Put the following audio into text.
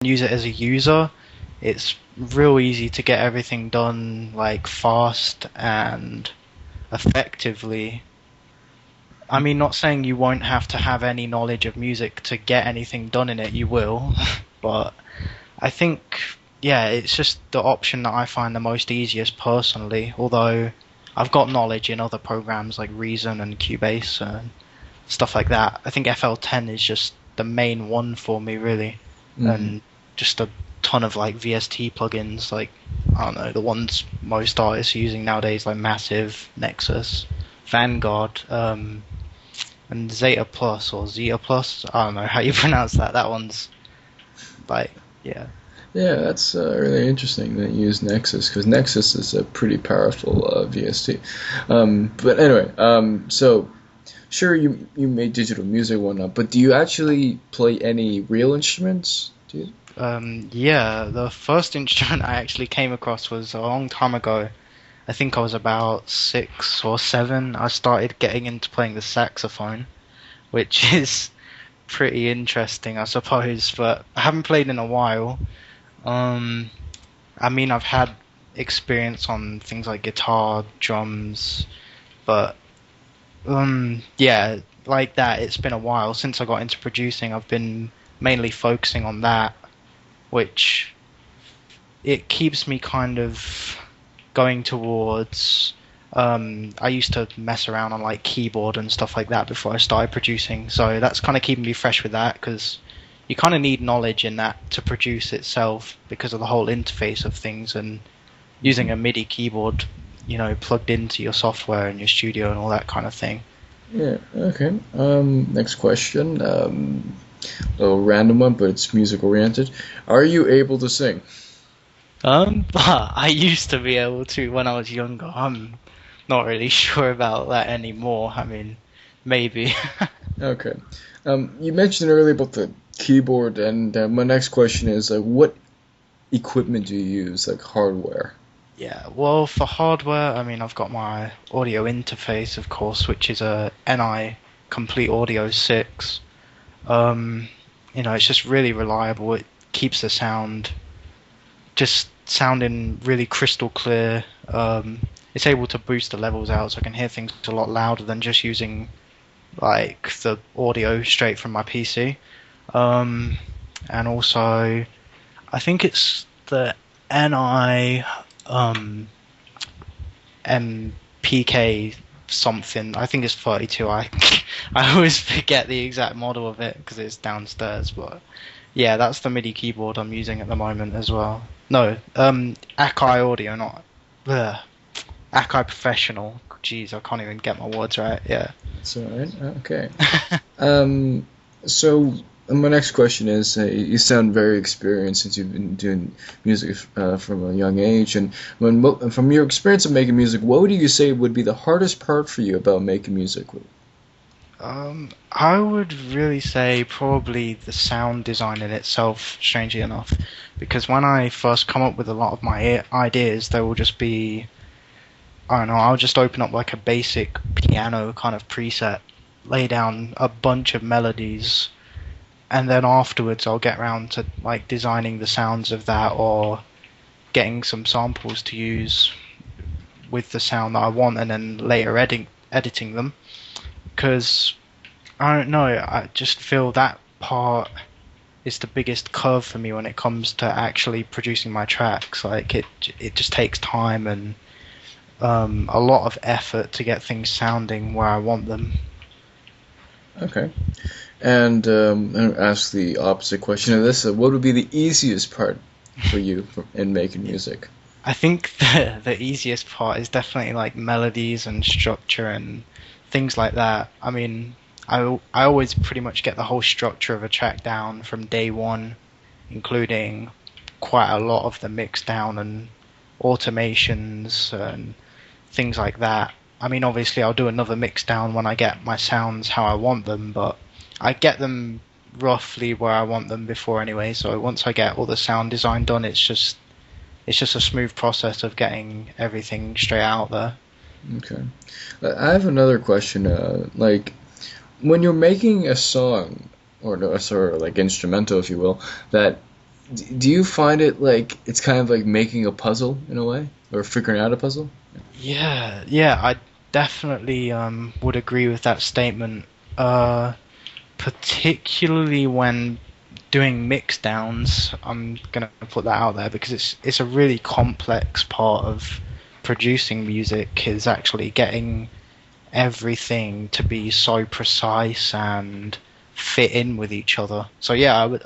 use it as a user, it's real easy to get everything done like fast and effectively. I mean, not saying you won't have to have any knowledge of music to get anything done in it, you will, but I think, yeah, it's just the option that I find the most easiest personally, although I've got knowledge in other programs like Reason and Cubase and stuff like that. I think FL10 is just the main one for me, really, and just a ton of like VST plugins, like, I don't know, the ones most artists are using nowadays, like Massive, Nexus, Vanguard, and Zeta Plus or Zeta Plus. I don't know how you pronounce that. That one's like, yeah. Yeah, that's really interesting that you use Nexus, because Nexus is a pretty powerful VST. But anyway, so sure, you made digital music and whatnot, but do you actually play any real instruments? Do you? Yeah, the first instrument I actually came across was a long time ago. I think I was about 6 or 7. I started getting into playing the saxophone, which is pretty interesting, I suppose, but I haven't played in a while. I mean, I've had experience on things like guitar, drums, but yeah, like that, it's been a while since I got into producing. I've been mainly focusing on that, which it keeps me kind of going towards. I used to mess around on like keyboard and stuff like that before I started producing, so that's kind of keeping me fresh with that, because you kind of need knowledge in that to produce itself because of the whole interface of things, and using a MIDI keyboard, plugged into your software and your studio and all that kind of thing. Yeah, okay. Next question. A little random one, but it's music oriented. Are you able to sing? I used to be able to when I was younger. I'm not really sure about that anymore. I mean, maybe. Okay. You mentioned earlier about the keyboard, and my next question is, what equipment do you use, like hardware? Yeah, well, for hardware, I mean, I've got my audio interface, of course, which is a NI Complete Audio 6. It's just really reliable. It keeps the sound just sounding really crystal clear. It's able to boost the levels out, so I can hear things a lot louder than just using like the audio straight from my PC. And also, I think it's the NI MPK something. I think it's 32. I always forget the exact model of it because it's downstairs. But yeah, that's the MIDI keyboard I'm using at the moment as well. No, Akai Audio, not Akai Professional. Jeez, I can't even get my words right. Yeah. That's all right. Okay. So my next question is, you sound very experienced since you've been doing music from a young age, and from your experience of making music, what would you say would be the hardest part for you about making music? I would really say probably the sound design in itself, strangely enough, because when I first come up with a lot of my ideas, they will just be, I don't know, I'll just open up like a basic piano kind of preset, lay down a bunch of melodies, and then afterwards I'll get around to like designing the sounds of that, or getting some samples to use with the sound that I want, and then later editing them. Because I don't know, I just feel that part is the biggest curve for me when it comes to actually producing my tracks. Like it just takes time and a lot of effort to get things sounding where I want them. Okay. And I'll ask the opposite question of this. What would be the easiest part for you in making music? I think the easiest part is definitely like melodies and structure and things like that. I mean, I always pretty much get the whole structure of a track down from day one, including quite a lot of the mix down and automations and things like that. I mean, obviously I'll do another mix down when I get my sounds how I want them, but I get them roughly where I want them before anyway, so once I get all the sound design done, it's just a smooth process of getting everything straight out there. Okay. I have another question. Like, when you're making a song, or no, sorry, like instrumental, if you will, that Do you find it like it's kind of like making a puzzle in a way, or figuring out a puzzle? Yeah, I definitely would agree with that statement. Particularly when doing mix downs, I'm gonna put that out there because it's a really complex part of producing music is actually getting everything to be so precise and fit in with each other. So yeah, I would